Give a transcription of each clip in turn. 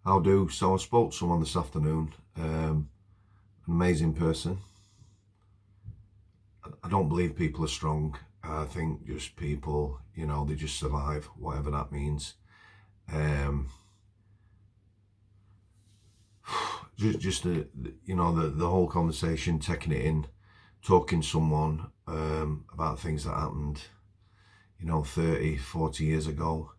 How do? So I spoke to someone this afternoon, amazing person. I don't believe people are strong. I think just people, they just survive, whatever that means. Just the whole conversation, taking it in, talking to someone about things that happened, 30, 40 years ago,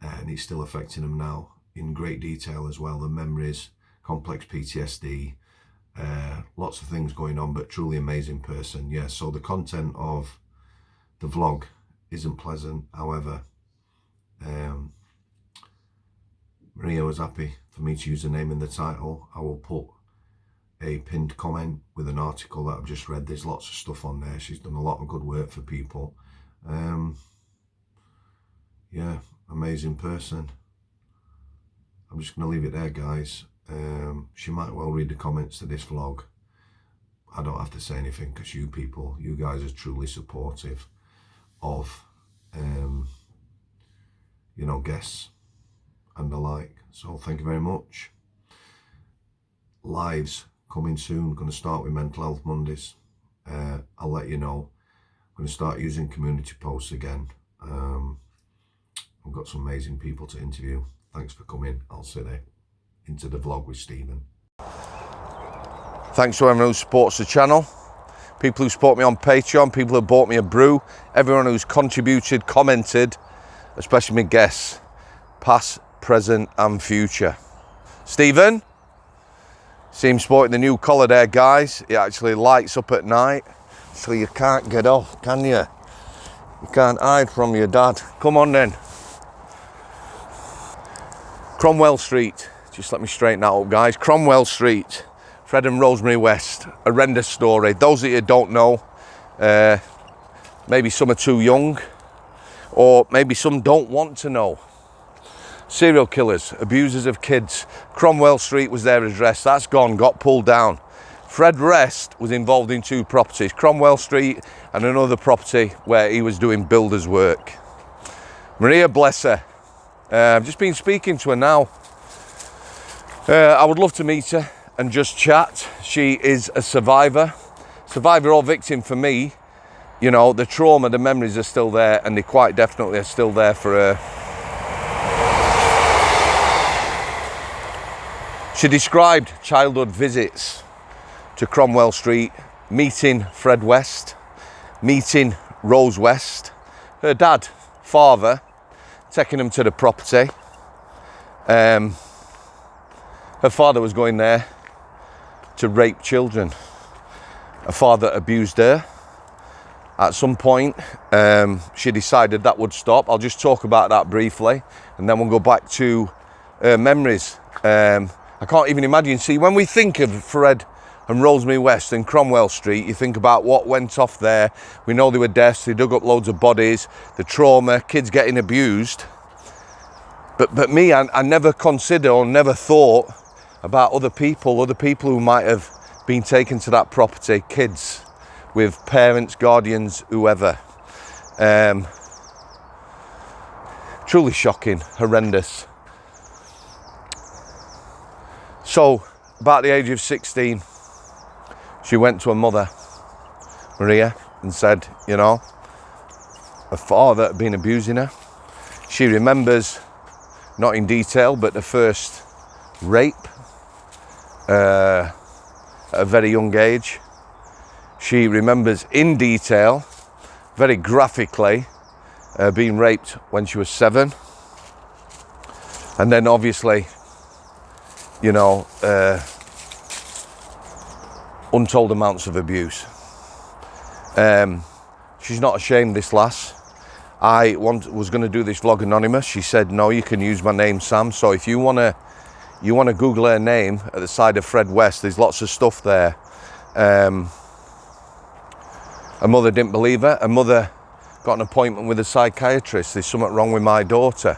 and it's still affecting them now in great detail as well. The memories, complex PTSD, lots of things going on, but truly amazing person. Yeah, so the content of the vlog isn't pleasant. However, Maria was happy for me to use the name in the title. I will put a pinned comment with an article that I've just read. There's lots of stuff on there. She's done a lot of good work for people. Yeah, amazing person. I'm just going to leave it there, guys. She might well read the comments to this vlog. I don't have to say anything because you guys are truly supportive of, guests and the like. So thank you very much. Lives coming soon. Going to start with Mental Health Mondays. I'll let you know. I'm going to start using community posts again. I've got some amazing people to interview. Thanks for coming. I'll see you into the vlog with Stephen. Thanks to everyone who supports the channel. People who support me on Patreon, people who bought me a brew, everyone who's contributed, commented, especially my guests, past, present and future. Stephen, see him sporting the new collar there, guys. It actually lights up at night, so you can't get off, can you? You can't hide from your dad. Come on then. Cromwell Street, just let me straighten that up, guys. Cromwell Street, Fred and Rosemary West, horrendous story. Those of you who don't know, maybe some are too young, or maybe some don't want to know. Serial killers, abusers of kids. Cromwell Street was their address. That's gone, got pulled down. Fred West was involved in two properties, Cromwell Street and another property where he was doing builder's work. Maria, bless her. I've just been speaking to her now. I would love to meet her and just chat. She is a survivor or victim for me. The trauma, the memories are still there, and they quite definitely are still there for her. She described childhood visits to Cromwell Street, meeting Fred West, meeting Rose West, her dad, father, taking them to the property. Her father was going there to rape children. Her father abused her. At some point, she decided that would stop. I'll just talk about that briefly, and then we'll go back to memories. I can't even imagine. See, when we think of Fred and Rosemary West and Cromwell Street, you think about what went off there. We know they were deaths, they dug up loads of bodies, the trauma, kids getting abused. But me, I never considered or never thought about other people who might have been taken to that property, kids with parents, guardians, whoever. Truly shocking, horrendous. So, about the age of 16, she went to her mother, Maria, and said, her father had been abusing her. She remembers, not in detail, but the first rape at a very young age. She remembers in detail, very graphically, being raped when she was 7. And then obviously, untold amounts of abuse. She's not ashamed, this lass. I was going to do this vlog anonymous. She said, no, you can use my name, Sam. So if you want to Google her name at the side of Fred West, there's lots of stuff there. Her mother didn't believe her. Her mother got an appointment with a psychiatrist. There's something wrong with my daughter.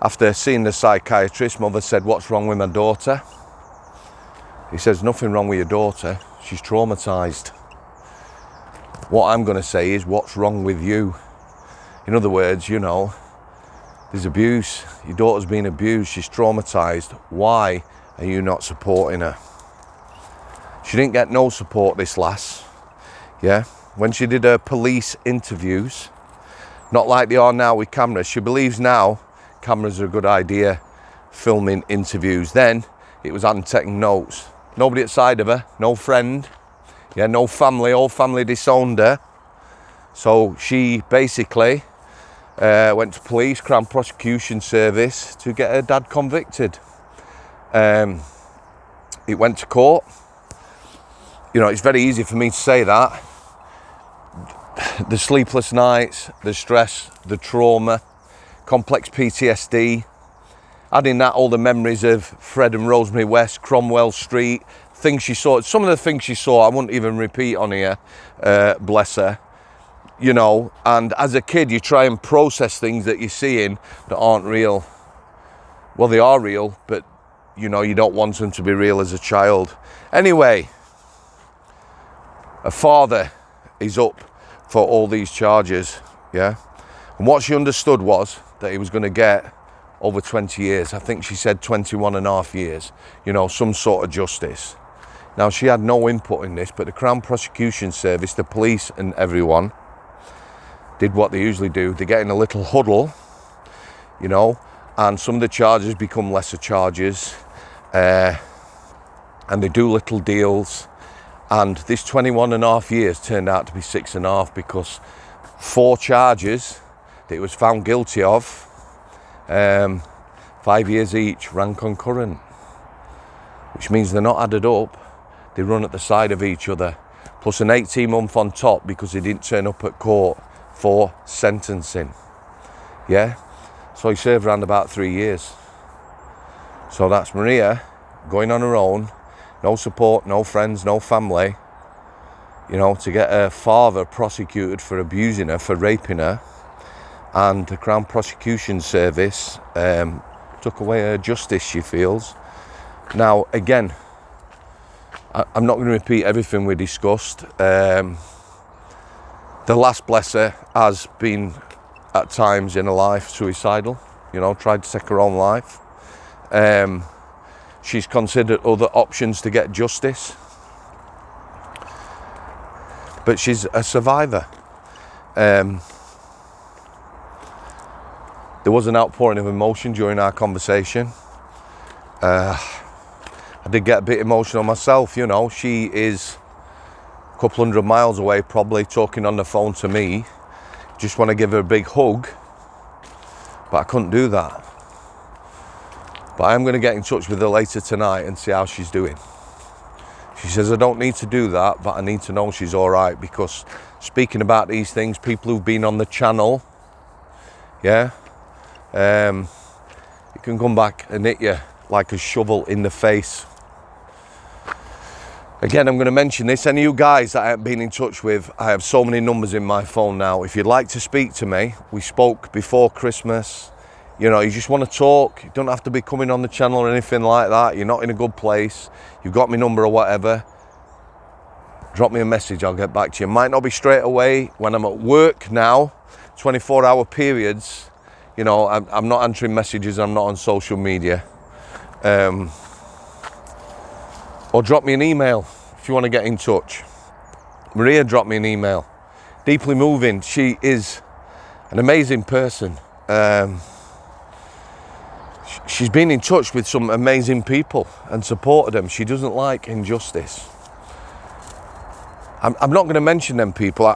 After seeing the psychiatrist, mother said, what's wrong with my daughter? He says, nothing wrong with your daughter. She's traumatized. What I'm going to say is, what's wrong with you? In other words, there's There's abuse. Your daughter's been abused. She's traumatized. Why are you not supporting her? She didn't get no support, this lass. Yeah. When she did her police interviews, not like they are now with cameras. She believes now cameras are a good idea, filming interviews. Then it was on taking notes. Nobody outside of her, no friend, yeah, no family. All family disowned her. So she basically went to police, Crown Prosecution Service to get her dad convicted. It went to court. You know, it's very easy for me to say that. The sleepless nights, the stress, the trauma, complex PTSD, adding that all the memories of Fred and Rosemary West, Cromwell Street, things she saw. Some of the things she saw I wouldn't even repeat on here, bless her. You know, and as a kid you try and process things that you're seeing that aren't real. Well, they are real, but you know, you don't want them to be real as a child. Anyway, a father is up for all these charges, yeah? And what she understood was that he was going to get over 20 years. I think she said 21 and a half years, you know, some sort of justice. Now, she had no input in this, but the Crown Prosecution Service, the police and everyone did what they usually do. They get in a little huddle, you know, and some of the charges become lesser charges, and they do little deals. And this 21 and a half years turned out to be 6.5 because 4 charges that he was found guilty of, 5 years each, ran concurrent, which means they're not added up, they run at the side of each other, plus an 18-month on top because he didn't turn up at court for sentencing. Yeah, so he served around about 3 years. So that's Maria going on her own. No support, no friends, no family, you know, to get her father prosecuted for abusing her, for raping her, and the Crown Prosecution Service took away her justice, she feels. Now, again, I'm not going to repeat everything we discussed. The last, bless her, has been at times in her life suicidal, you know, tried to take her own life. She's considered other options to get justice, but she's a survivor. There was an outpouring of emotion during our conversation. I did get a bit emotional myself, you know. She is a couple 100 miles away, probably talking on the phone to me. Just want to give her a big hug, but I couldn't do that. But I am going to get in touch with her later tonight and see how she's doing. She says, I don't need to do that, but I need to know she's all right, because speaking about these things, people who've been on the channel, yeah, it can come back and hit you like a shovel in the face. Again, I'm going to mention this. Any of you guys that I haven't been in touch with, I have so many numbers in my phone now. If you'd like to speak to me, we spoke before Christmas. You know, you just want to talk, you don't have to be coming on the channel or anything like that. You're not in a good place, you've got my number or whatever, drop me a message, I'll get back to you. Might not be straight away. When I'm at work now, 24-hour periods, you know, I'm not answering messages, I'm not on social media. Or drop me an email if you want to get in touch. Maria dropped me an email. Deeply moving. She is an amazing person. She's been in touch with some amazing people and supported them. She doesn't like injustice. I'm not going to mention them people.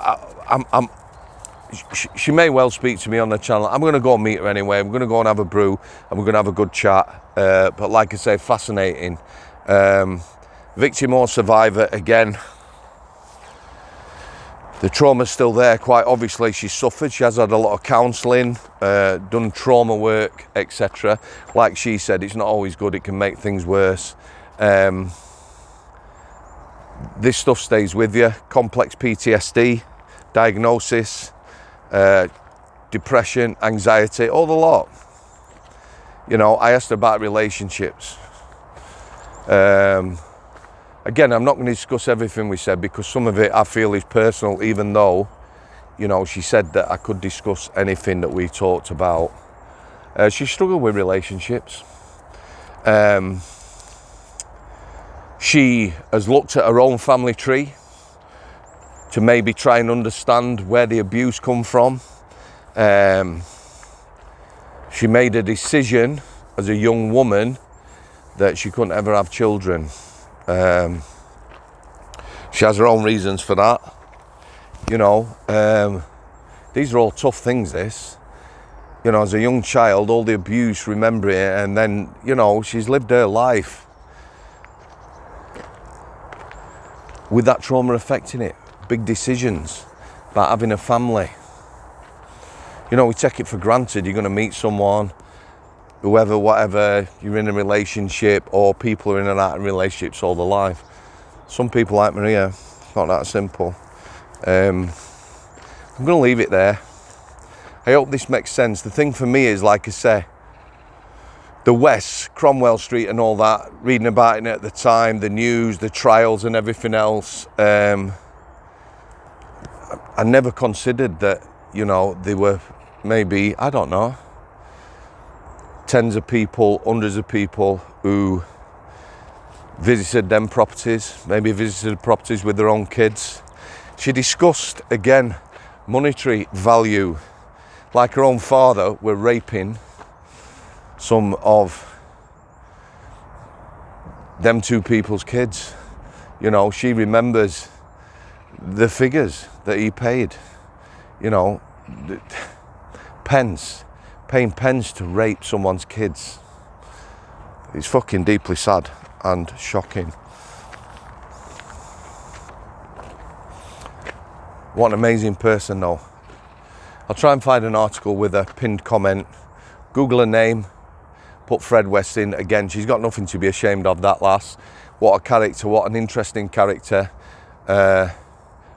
She may well speak to me on the channel. I'm going to go and meet her anyway. I'm going to go and have a brew and we're going to have a good chat. But like I say, fascinating. Victim or survivor, again, the trauma's still there, quite obviously. She's suffered, she has had a lot of counselling, done trauma work, etc. Like she said, it's not always good, it can make things worse. This stuff stays with you. Complex PTSD, diagnosis, depression, anxiety, all the lot. You know, I asked her about relationships. Again, I'm not going to discuss everything we said because some of it I feel is personal, even though, you know, she said that I could discuss anything that we talked about. She struggled with relationships. She has looked at her own family tree to maybe try and understand where the abuse come from. She made a decision as a young woman that she couldn't ever have children. She has her own reasons for that. You know, these are all tough things, this. You know, as a young child, all the abuse, remembering it, and then, you know, she's lived her life with that trauma affecting it. Big decisions about having a family. You know, we take it for granted. You're going to meet someone, whoever, whatever, you're in a relationship, or people are in and out of relationships all their life. Some people like Maria, it's not that simple. I'm going to leave it there. I hope this makes sense. The thing for me is, like I say, the West, Cromwell Street and all that, reading about it at the time, the news, the trials and everything else, I never considered that, you know, they were maybe, I don't know, tens of people, hundreds of people who visited them properties, maybe visited properties with their own kids. She discussed, again, monetary value, like her own father were raping some of them two people's kids. You know, she remembers the figures that he paid, you know, pence, paying pence to rape someone's kids. It's fucking deeply sad and shocking. What an amazing person though. I'll try and find an article with a pinned comment, Google her name, put Fred West in. Again, she's got nothing to be ashamed of, that lass. What a character, what an interesting character.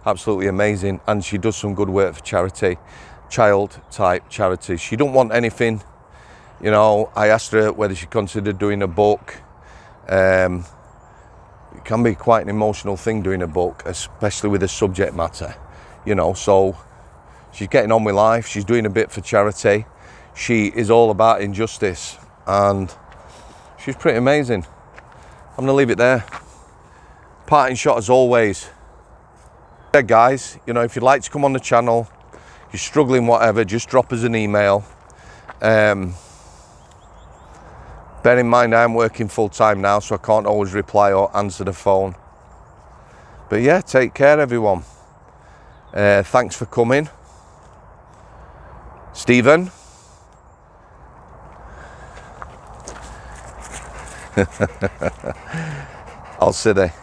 Absolutely amazing. And she does some good work for charity, child type charities. She don't want anything. You know, I asked her whether she considered doing a book. It can be quite an emotional thing doing a book, especially with the subject matter, you know, so she's getting on with life. She's doing a bit for charity. She is all about injustice and she's pretty amazing. I'm gonna leave it there. Parting shot as always. Yeah, guys, you know, if you'd like to come on the channel, you're struggling, whatever, just drop us an email. Bear in mind, I am working full time now, so I can't always reply or answer the phone. But yeah, take care, everyone. Thanks for coming. Stephen. I'll sit there.